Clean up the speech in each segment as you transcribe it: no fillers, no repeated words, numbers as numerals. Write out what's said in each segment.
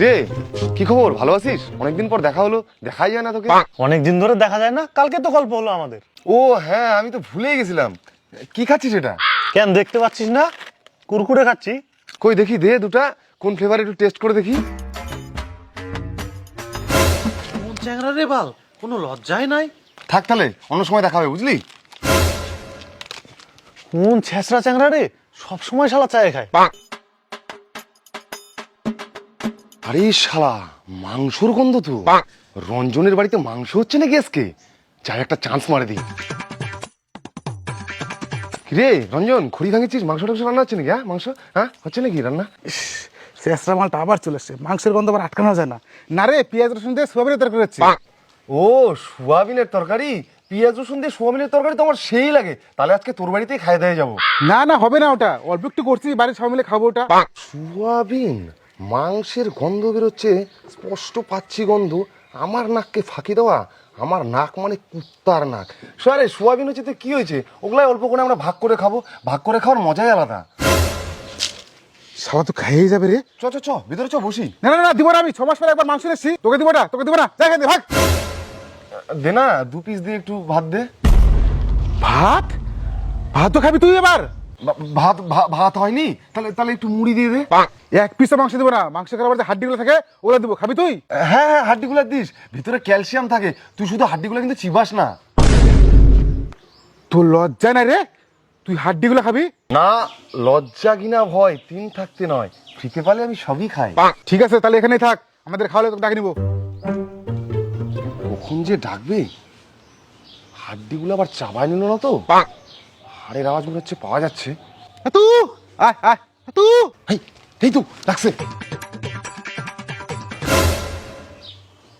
রে, কি খবর? ভালো আছিস? অনেকদিন পর দেখা হলো, দেখাই যায় না তোকে। অনেকদিন ধরে দেখা যায় না, কালকে তো গল্প হলো আমাদের। ও হ্যাঁ, আমি তো ভুলেই গেছিলাম। কি খাচ্ছিস এটা? কেন দেখতে পাচ্ছিস না? কুরকুরে খাচ্ছি। কই দেখি, দে দুটা। কোন ফ্লেভার একটু টেস্ট করে দেখি। কোন চ্যাংরা রে বাল, কোনো লজ্জাই নাই। থাক তাহলে, অন্য সময় দেখা হবে, বুঝলি? কোন ছেঁচড়া চ্যাংরা রে, সব সময় শালা চায় খায়। আরে শালা, মাংসর গন্ধ তো। রঞ্জনের বাড়িতে মাংস হচ্ছে নাকি আজকে? যাই একটা চান্স মারে দিই। রে রঞ্জন, খড়ি ভাঙিছিস? মাংস টাংস রান্না হচ্ছে নাকি? হ্যাঁ, মাংস হ্যাঁ হচ্ছে নাকি রান্না? শেষরা মালটা আবার চলে এসছে, মাংসের গন্ধ আবার আটকানো যায় না। না রে, পেঁয়াজ রসুন দিয়ে সোয়াবিনের তরকারি হচ্ছে। ও, সোয়াবিনের তরকারি? পেঁয়াজ রসুন দিয়ে সোয়াবিনের তরকারি তো আমার সেই লাগে। তাহলে আজকে তোর বাড়িতেই খাই দিয়ে যাবো। না না, হবে না, ওটা অল্প একটু করছি, বাড়ির সবাই মিলে খাবো ওটা। সোয়াবিন, মাংসের গন্ধ বেরোচ্ছে, স্পষ্ট পাচ্ছি গন্ধ। আমার নাককে ফাঁকি দেওয়া? আমার নাক মানে কুত্তার নাক। আরে সোয়াবিন হচ্ছে তো কি হয়েছে? ওগুলাই অল্প করে আমরা ভাগ করে খাবো। ভাগ করে খাওয়ার মজাই আলাদা। সবাই তো খাইয়ে যাবে রে। চ চ চ, ভিতরে চ, বসি। না না না, দিব না, আমি 6 মাস পরে একবার মাংস এসেছি, তোকে দিব না, তোকে দিব না, যাই এখান থেকে, ভাগ। দে না, 2 পিস দিয়ে একটু ভাত দে। ভাত? ভাত তো খাবি তুই এবার। ভাত ভাত হয়নি? তাহলে তাহলে একটু মুড়ি দিয়ে দে। 1 পিসও মাংস দিব না, মাংস খাবার যে হাড্ডিগুলো থাকে ওগুলো দিব, খাবি তুই? হ্যাঁ হ্যাঁ, হাড্ডিগুলো দিস, ভিতরে ক্যালসিয়াম থাকে। তুই শুধু হাড্ডিগুলো কিন্তু চিবাস না। তোর লজ্জা নাই রে, তুই হাড্ডিগুলো খাবি? না, লজ্জা কিনা ভয় 3 থাকতে নয়, ফ্রিতে পালে আমি সবই খাই। ঠিক আছে, তাহলে এখানেই থাক, আমাদের খাওয়ালে তোকে ডাকে নিবো। কখন যে ডাকবে? হাড্ডিগুলো আবার চাবাই নিল না তো? হাড়ের আওয়াজ মনে হচ্ছে পাওয়া যাচ্ছে। তু আয় আয় তু। এই, এই তো ডাকছে।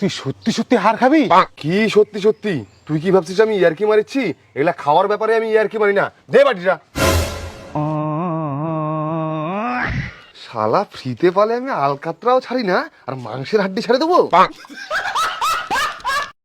তুই সত্যি সত্যি হার খাবি? কি সত্যি সত্যি? তুই কি ভাবছিস আমি ইয়ার্কি মারিচ্ছি? এগুলা খাওয়ার ব্যাপারে আমি ইয়ার্কি মারি না। দে বাটিটা। শালা, ফ্রিতে পালে আমি আলকাতরাও ছাড়ি না, আর মাংসের হাড্ডি ছাড়ে দেবো?